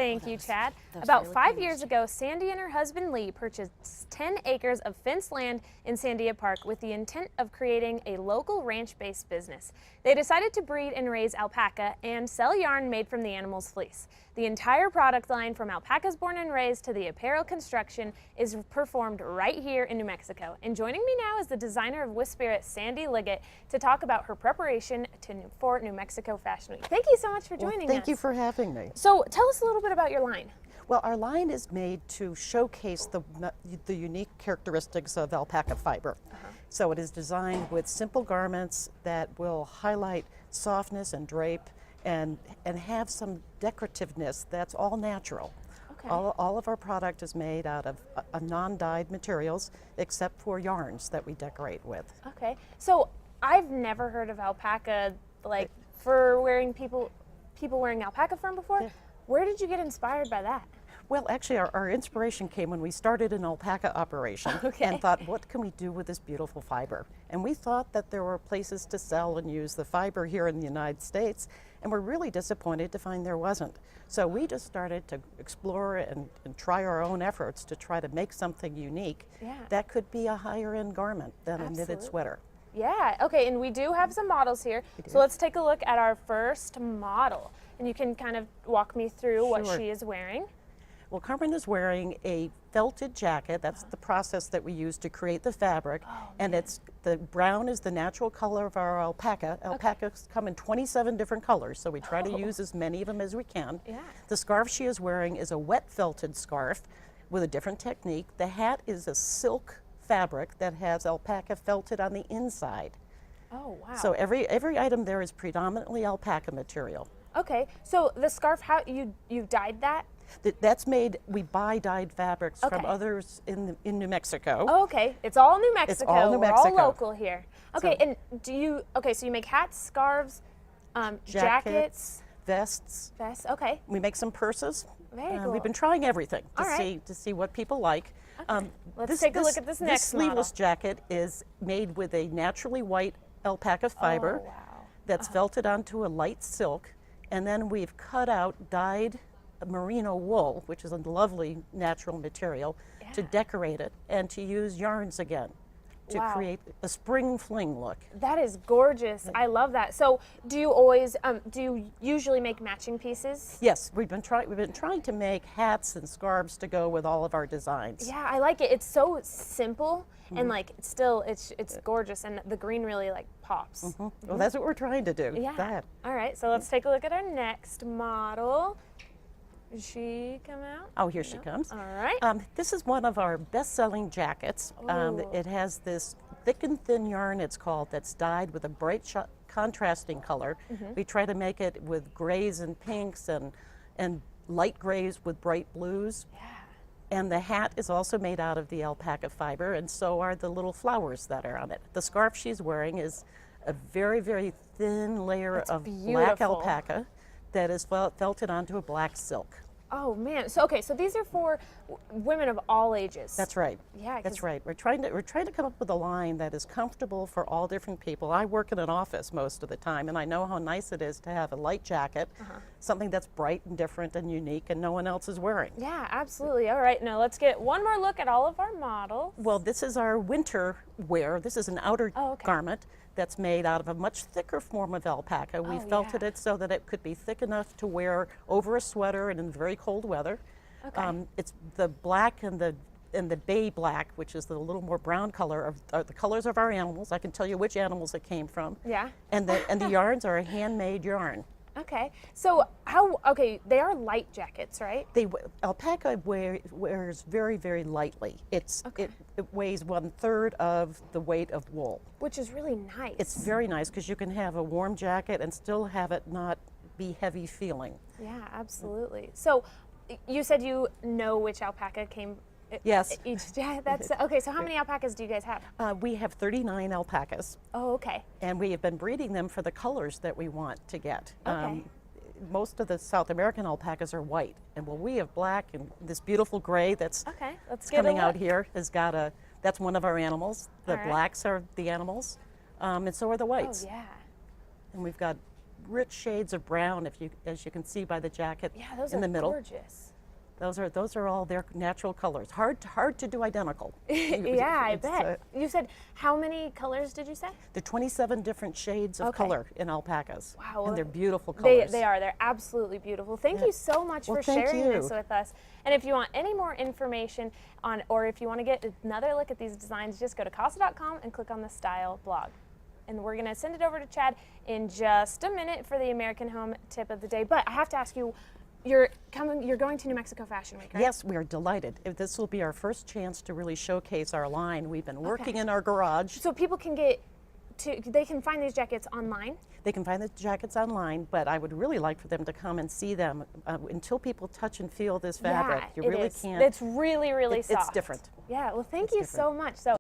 Thank you, Chad. that was About really 5 years pleased. ago, Sandy and her husband Lee purchased 10 acres of fenced land in Sandia Park with the intent of creating a local ranch-based business. They decided to breed and raise alpaca and sell yarn made from the animal's fleece. The entire product line, from alpacas born and raised to the apparel construction, is performed right here in New Mexico. And joining me now is the designer of Wispirit, Sandy Liggett, to talk about her preparation for New Mexico Fashion Week. Thank you so much for joining us. Thank you for having me. So tell us a little bit about your line. Well, our line is made to showcase the unique characteristics of alpaca fiber. So it is designed with simple garments that will highlight softness and drape and have some decorativeness that's all natural. Okay. All of our product is made out of non-dyed materials except for yarns that we decorate with. Okay. So I've never heard of alpaca, like for people wearing alpaca fur before. Yeah. Where did you get inspired by that? Well, actually, our inspiration came when we started an alpaca operation Okay. and thought, what can we do with this beautiful fiber? And we thought that there were places to sell and use the fiber here in the United States, and we're really disappointed to find there wasn't. So we just started to explore and try our own efforts to try to make something unique that could be a higher end garment than a knitted sweater. Yeah, okay, and we do have some models here. So let's take a look at our first model. And you can kind of walk me through what Sure. she is wearing. Well, Carmen is wearing a felted jacket. That's the process that we use to create the fabric. And the brown is the natural color of our alpaca. Alpacas come in 27 different colors, so we try to use as many of them as we can. Yeah. The scarf she is wearing is a wet felted scarf with a different technique. The hat is a silk fabric that has alpaca felted on the inside. Oh, wow. So every item there is predominantly alpaca material. Okay, so the scarf, how you dyed that? That's made, we buy dyed fabrics from Okay. others in New Mexico. Oh, okay, it's all New Mexico. all New We're Mexico. all local here. Okay, So- and so you make hats, scarves, jackets, vests. vests. Okay, We make some purses. Very cool. We've been trying everything All right. to see what people like. Let's take a look at this next sleeveless model. jacket is made with a naturally white alpaca fiber Oh, wow. that's felted onto a light silk, and then we've cut out dyed merino wool, which is a lovely natural material, to decorate it and to use yarns again to Wow. create a spring fling look. That is gorgeous. I love that. So, do you usually make matching pieces? Yes, we've been trying to make hats and scarves to go with all of our designs. Yeah, I like it. It's so simple and like it's gorgeous, and the green really like pops. Well, that's what we're trying to do. Yeah. That. All right, so let's take a look at our next model. Did she come out? Oh, here she comes. All right. This is one of our best-selling jackets. Ooh. It has this thick and thin yarn, it's called, that's dyed with a bright contrasting color. We try to make it with grays and pinks and light grays with bright blues. Yeah. And the hat is also made out of the alpaca fiber, and so are the little flowers that are on it. The scarf she's wearing is a very, very thin layer That's of black beautiful. alpaca that is felted onto a black silk. Oh man. So so these are for women of all ages. That's right. Yeah, 'cause- That's right. We're trying to come up with a line that is comfortable for all different people. I work in an office most of the time, and I know how nice it is to have a light jacket, something that's bright and different and unique, and no one else is wearing. Yeah, absolutely. All right, now let's get one more look at all of our models. Well, this is our winter wear. This is an outer Oh, okay. garment that's made out of a much thicker form of alpaca. We felted yeah. it so that it could be thick enough to wear over a sweater and in very cold weather. Okay. It's the black and the bay black, which is the little more brown color, are the colors of our animals. I can tell you which animals it came from. Yeah. And the yarns are a handmade yarn. Okay. So they are light jackets, right? Alpaca wears very, very lightly. It weighs 1/3 of the weight of wool. Which is really nice. It's very nice because you can have a warm jacket and still have it not be heavy feeling. Yeah, absolutely. So you said you know which alpaca came Yes. each that's okay. So how many alpacas do you guys have? We have 39 alpacas, Oh, okay. and we have been breeding them for the colors that we want to get. Okay. Most of the South American alpacas are white, and we have black, and this beautiful gray that's Okay. Let's get coming a out look. here that's one of our animals. The All right. blacks are the animals, and so are the whites. Oh yeah. And we've got rich shades of brown, as you can see by the jacket Yeah, those in are the middle. gorgeous. Those are all their natural colors. Hard to do identical. Yeah, I It's, bet. You said how many colors did you say? there are 27 different shades of Okay. color in alpacas. Wow, And they're beautiful They colors. are. They're absolutely beautiful. Thank you so much Well, for thank sharing you. this with us. And if you want any more information on, or if you want to get another look at these designs, just go to casa.com and click on the style blog. And we're going to send it over to Chad in just a minute for the American Home tip of the day. But I have to ask you, you're going to New Mexico Fashion Week, right? Yes, we are delighted. This will be our first chance to really showcase our line. We've been working in our garage. So people can they can find these jackets online. They can find the jackets online, but I would really like for them to come and see them. Until people touch and feel this fabric, Yeah, you it really is. can't. It's really, really soft. It's different. Yeah, well, thank It's you different. so much. So